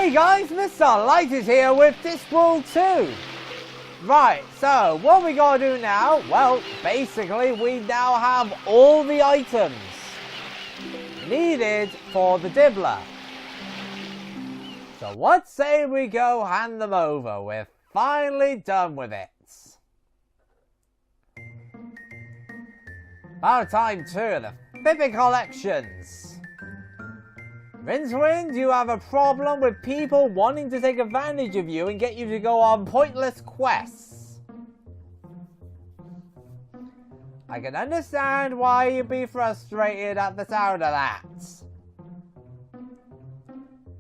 Hey guys, Mr. Light is here with Discworld 2. Right, so what we gotta do now? Well, basically we now have all the items needed for the Dibbler. So what say we go hand them over? We're finally done with it. About time too, the Fibbing collections. Rincewind, you have a problem with people wanting to take advantage of you and get you to go on pointless quests. I can understand why you'd be frustrated at the sound of that.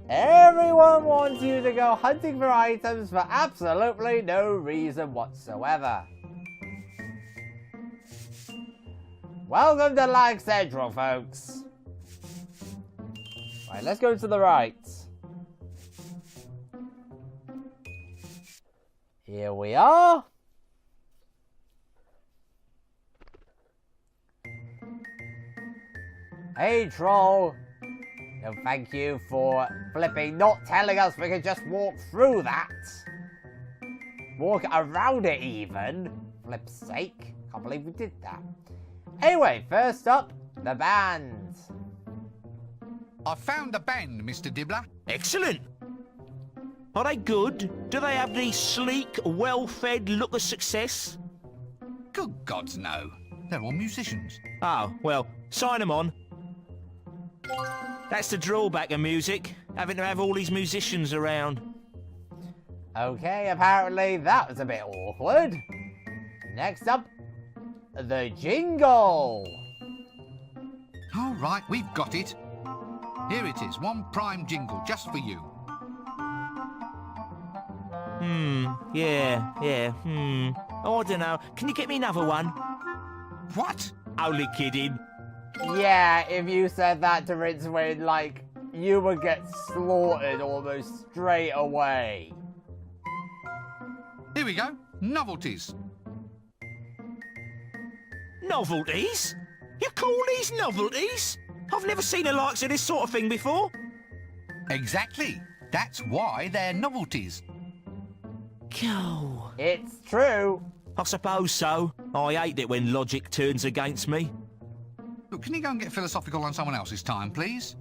Everyone wants you to go hunting for items for absolutely no reason whatsoever. Welcome to Lag Central, folks. Right, let's go to the right. Here we are. Hey, troll. No, thank you for flipping not telling us we could just walk through that. Walk around it even. Flip's sake. Can't believe we did that. Anyway, first up, the band. I found the band, Mr. Dibbler. Excellent. Are they good? Do they have the sleek, well-fed look of success? Good gods, no. They're all musicians. Oh, well, sign them on. That's the drawback of music, having to have all these musicians around. Okay, apparently that was a bit awkward. Next up, the jingle. All right, we've got it. Here it is, one prime jingle just for you. Yeah. Oh, I don't know. Can you get me another one? What? Only kidding. Yeah, if you said that to Rincewind, like, you would get slaughtered almost straight away. Here we go, novelties. Novelties? You call these novelties? I've never seen the likes of this sort of thing before. Exactly. That's why they're novelties. Go. It's true. I suppose so. I hate it when logic turns against me. Look, can you go and get philosophical on someone else's time, please?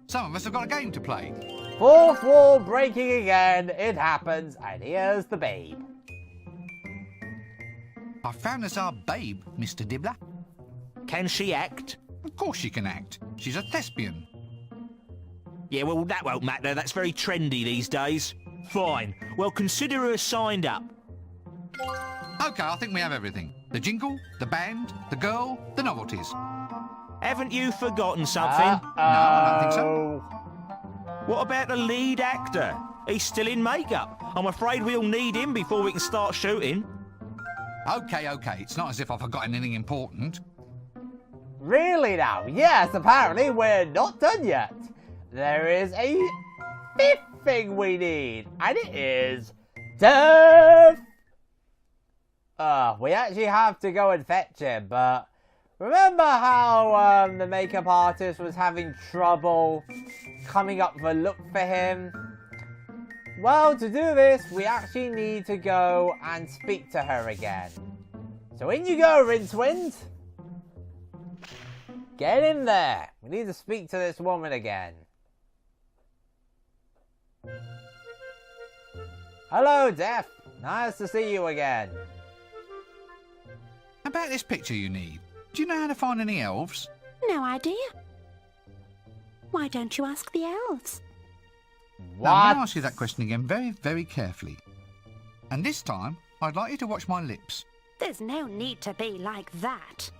Some of us have got a game to play. Fourth wall breaking again. It happens. And here's the babe. I found us our babe, Mr. Dibbler. Can she act? Of course she can act. She's a thespian. Yeah, well, that won't matter. That's very trendy these days. Fine. Well, consider her signed up. OK, I think we have everything. The jingle, the band, the girl, the novelties. Haven't you forgotten something? No, I don't think so. What about the lead actor? He's still in makeup. I'm afraid we'll need him before we can start shooting. OK. It's not as if I've forgotten anything important. Really now? Yes, apparently we're not done yet. There is a fifth thing we need, and it is death. We actually have to go and fetch him, but remember how the makeup artist was having trouble coming up with a look for him? Well, to do this, we actually need to go and speak to her again. So in you go, Rincewind. Get in there. We need to speak to this woman again. Hello, Death. Nice to see you again. About this picture you need. Do you know how to find any elves? No idea. Why don't you ask the elves? What? Now, I'm going to ask you that question again very, very carefully. And this time, I'd like you to watch my lips. There's no need to be like that.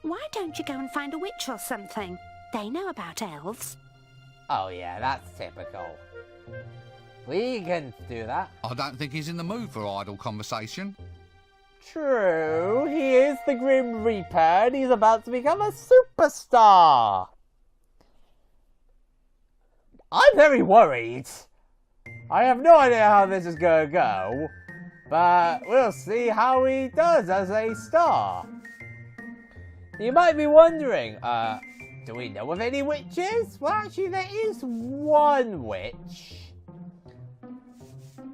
Why don't you go and find a witch or something? They know about elves. Oh yeah, that's typical. We can do that. I don't think he's in the mood for idle conversation. True, he is the Grim Reaper and he's about to become a superstar. I'm very worried. I have no idea how this is going to go, but we'll see how he does as a star. You might be wondering, Do we know of any witches? Well, actually, there is one witch.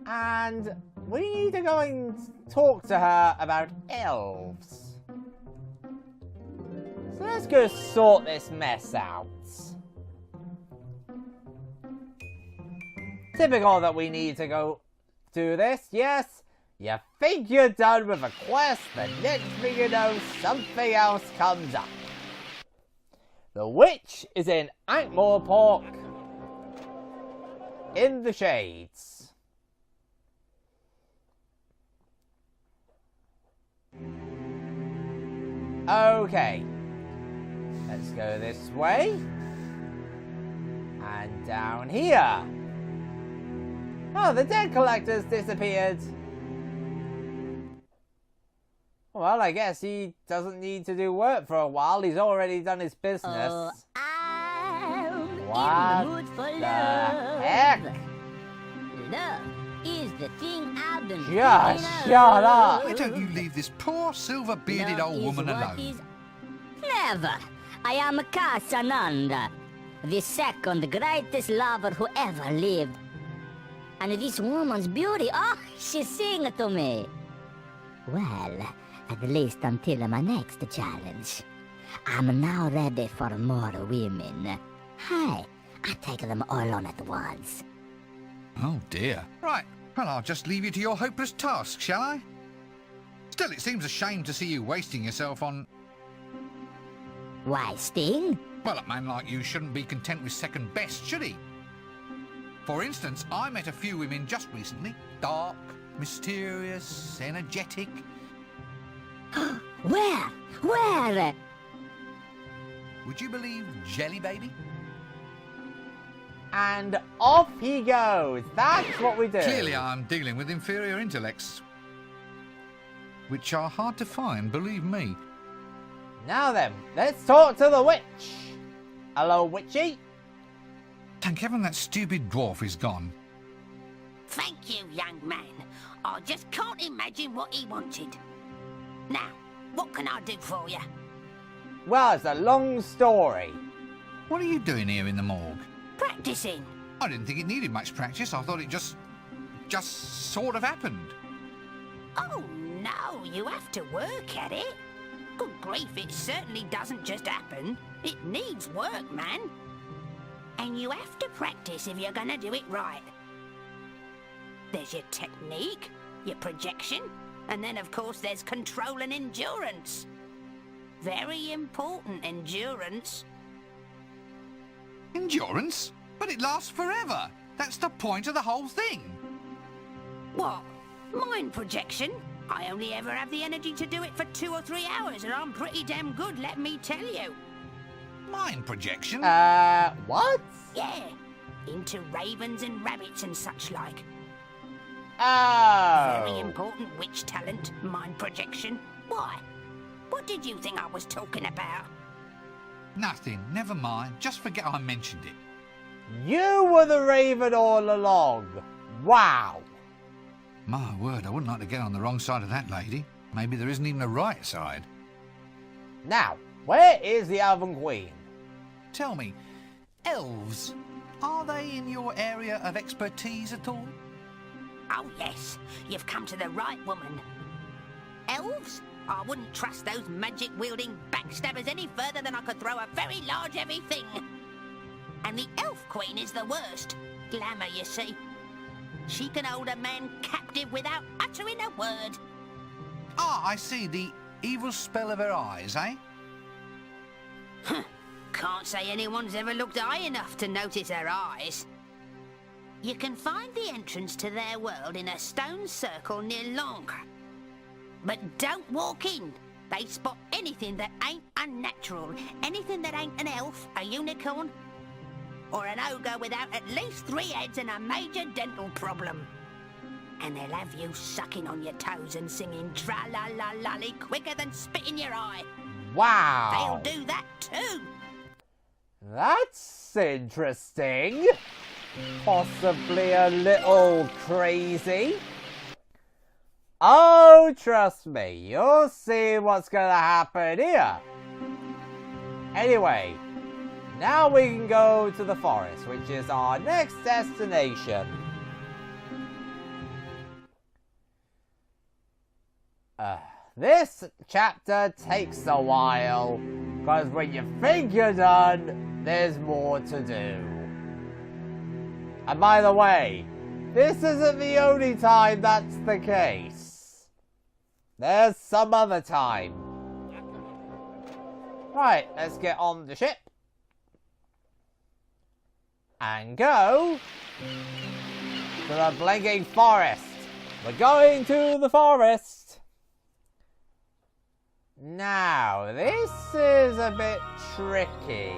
And we need to go and talk to her about elves. So let's go sort this mess out. Typical that we need to go do this, yes? You think you're done with a quest, the next thing you know, something else comes up. The witch is in Ankh-Morpork, in the shades. Okay, let's go this way, and down here. Oh, the debt collector's disappeared. Well, I guess he doesn't need to do work for a while. He's already done his business. Oh, I'm What in the mood for the love. heck? Love is the thing I've been Just thinking of. shut up. Why don't you leave this poor silver-bearded Love old is woman what alone? is- Never. I am Casananda, the second greatest lover who ever lived. And this woman's beauty, oh, she sings to me. Well, at least until my next challenge. I'm now ready for more women. Hey, I take them all on at once. Oh dear. Right, well I'll just leave you to your hopeless task, shall I? Still, it seems a shame to see you wasting yourself on... Why, Sting? Well, a man like you shouldn't be content with second best, should he? For instance, I met a few women just recently. Dark, mysterious, energetic. Where? Where? Would you believe Jelly Baby? And off he goes. That's what we do. Clearly I'm dealing with inferior intellects. Which are hard to find, believe me. Now then, let's talk to the witch. Hello, witchy. Thank heaven that stupid dwarf is gone. Thank you, young man. I just can't imagine what he wanted. Now, what can I do for you? Well, it's a long story. What are you doing here in the morgue? Practicing. I didn't think it needed much practice. I thought it just sort of happened. Oh, no, you have to work at it. Good grief, it certainly doesn't just happen. It needs work, man. And you have to practice if you're gonna do it right. There's your technique, your projection, and then of course there's control and endurance. Very important, endurance. Endurance? But it lasts forever. That's the point of the whole thing. What? Mind projection? I only ever have the energy to do it for 2 or 3 hours, and I'm pretty damn good, let me tell you. Mind projection? What? Yeah, into ravens and rabbits and such like. Oh. Very important witch talent, mind projection. Why? What did you think I was talking about? Nothing. Never mind. Just forget I mentioned it. You were the raven all along. Wow. My word, I wouldn't like to get on the wrong side of that lady. Maybe there isn't even a right side. Now, where is the Elven Queen? Tell me, elves, are they in your area of expertise at all? Oh yes, you've come to the right woman. Elves? I wouldn't trust those magic-wielding backstabbers any further than I could throw a very large heavy thing. And the Elf Queen is the worst. Glamour, you see. She can hold a man captive without uttering a word. Ah, I see. The evil spell of her eyes, eh? Can't say anyone's ever looked high enough to notice her eyes. You can find the entrance to their world in a stone circle near Langres. But don't walk in. They spot anything that ain't unnatural. Anything that ain't an elf, a unicorn, or an ogre without at least 3 heads and a major dental problem. And they'll have you sucking on your toes and singing tra-la-la-lolly quicker than spit in your eye. Wow. They'll do that too. That's interesting. Possibly a little crazy. Oh, trust me, you'll see what's gonna happen here. Anyway, Now we can go to the forest, which is our next destination. This chapter takes a while, because when you think you're done, there's more to do. And by the way, this isn't the only time that's the case. There's some other time. Right, let's get on the ship. And go to the blinking forest. We're going to the forest. Now, this is a bit tricky.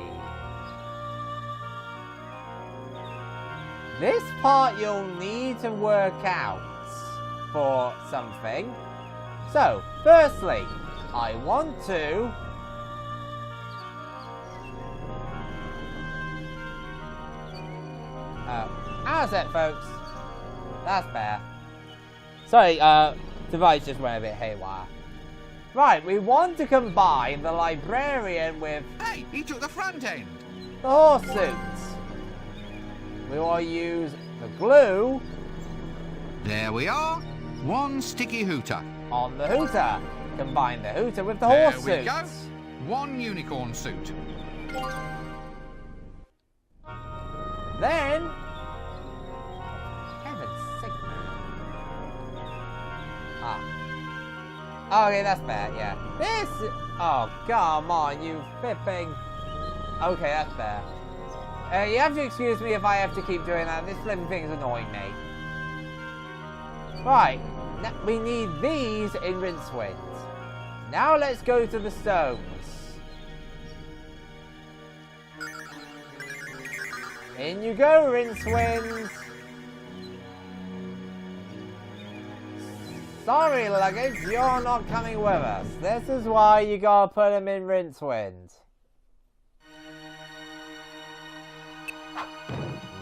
This part you'll need to work out for something. So, firstly, I want to how's that, folks? That's better. Sorry, device just went a bit haywire. Right, we want to combine the librarian with Hey, he took the front end. the horse suits. We will use the glue There we are. One sticky hooter. on the hooter. Combine the hooter with the There horse we suits. go. One unicorn suit. Then, heaven's sake. Okay, that's bad, yeah. This, oh, come on, you fipping. Okay, that's bad. You have to excuse me if I have to keep doing that. This flipping thing is annoying me. Right, now we need these in Rincewind. Now let's go to the stones. In you go, Rincewind. Sorry, luggage, you're not coming with us. This is why you gotta put him in Rincewind.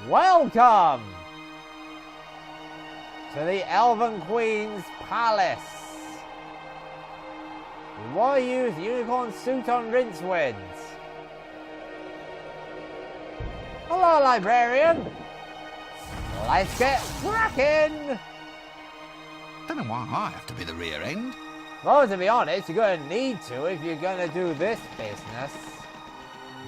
Welcome to the Elven Queen's palace. We want to use unicorn suit on Rincewind. Hello, librarian. Let's get cracking. Don't know why I have to be the rear end. Well, to be honest, you're going to need to if you're going to do this business.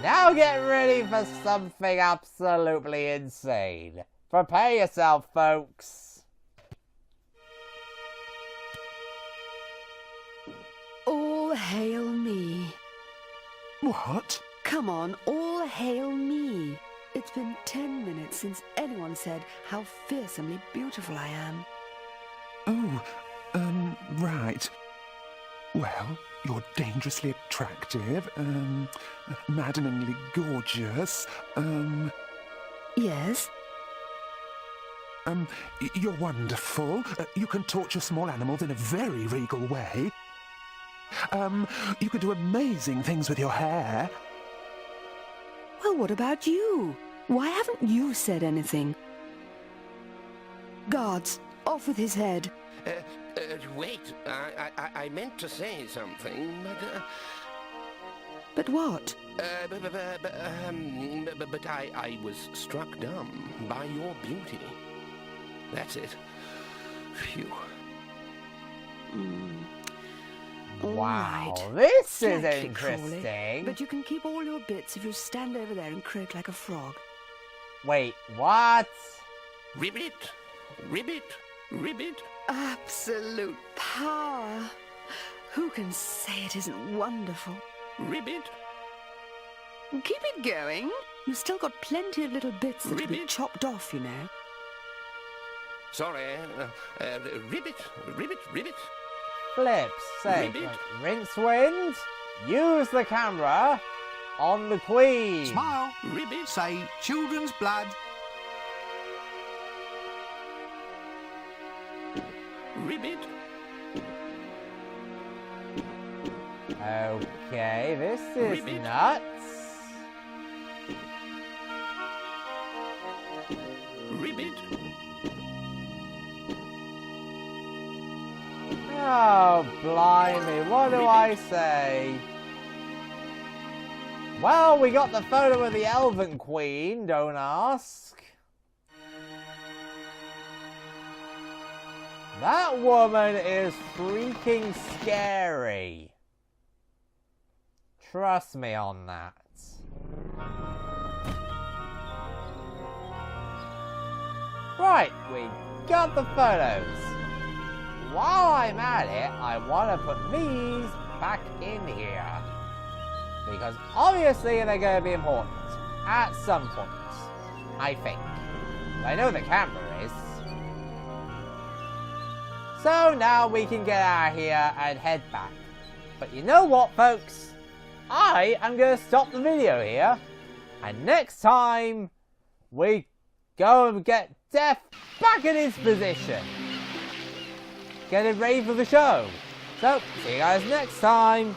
Now get ready for something absolutely insane. Prepare yourself, folks. All hail me. What? Come on, all hail me. It's been 10 minutes since anyone said how fearsomely beautiful I am. Oh, right. Well, you're dangerously attractive, maddeningly gorgeous, Yes? you're wonderful. You can torture small animals in a very regal way. You can do amazing things with your hair. Well, what about you? Why haven't you said anything? Guards, off with his head. Wait, I meant to say something, but... But what? But I was struck dumb by your beauty. That's it. Phew. All Wow, right. this is Slightly crawly, interesting. but you can keep all your bits if you stand over there and croak like a frog. Wait, what? Ribbit! Ribbit! Ribbit! Absolute power. Who can say it isn't wonderful? Ribbit! Keep it going. You've still got plenty of little bits that can be Ribbit. chopped off, you know. Sorry, ribbit! Ribbit! Ribbit! Flip's sake. Ribbit. Rincewind, use the camera on the Queen. Smile. Ribbit! Say children's blood. Ribbit! Okay, this is Ribbit. nuts. Ribbit! Oh, blimey, what do I say? Well, we got the photo of the Elven Queen, don't ask. That woman is freaking scary. Trust me on that. Right, we got the photos. While I'm at it, I want to put these back in here. Because obviously they're going to be important. At some point. I think. I know the camera is. So now we can get out of here and head back. But you know what, folks? I am going to stop the video here. And next time, we go and get Death back in his position. Get him ready for the show. So, see you guys next time.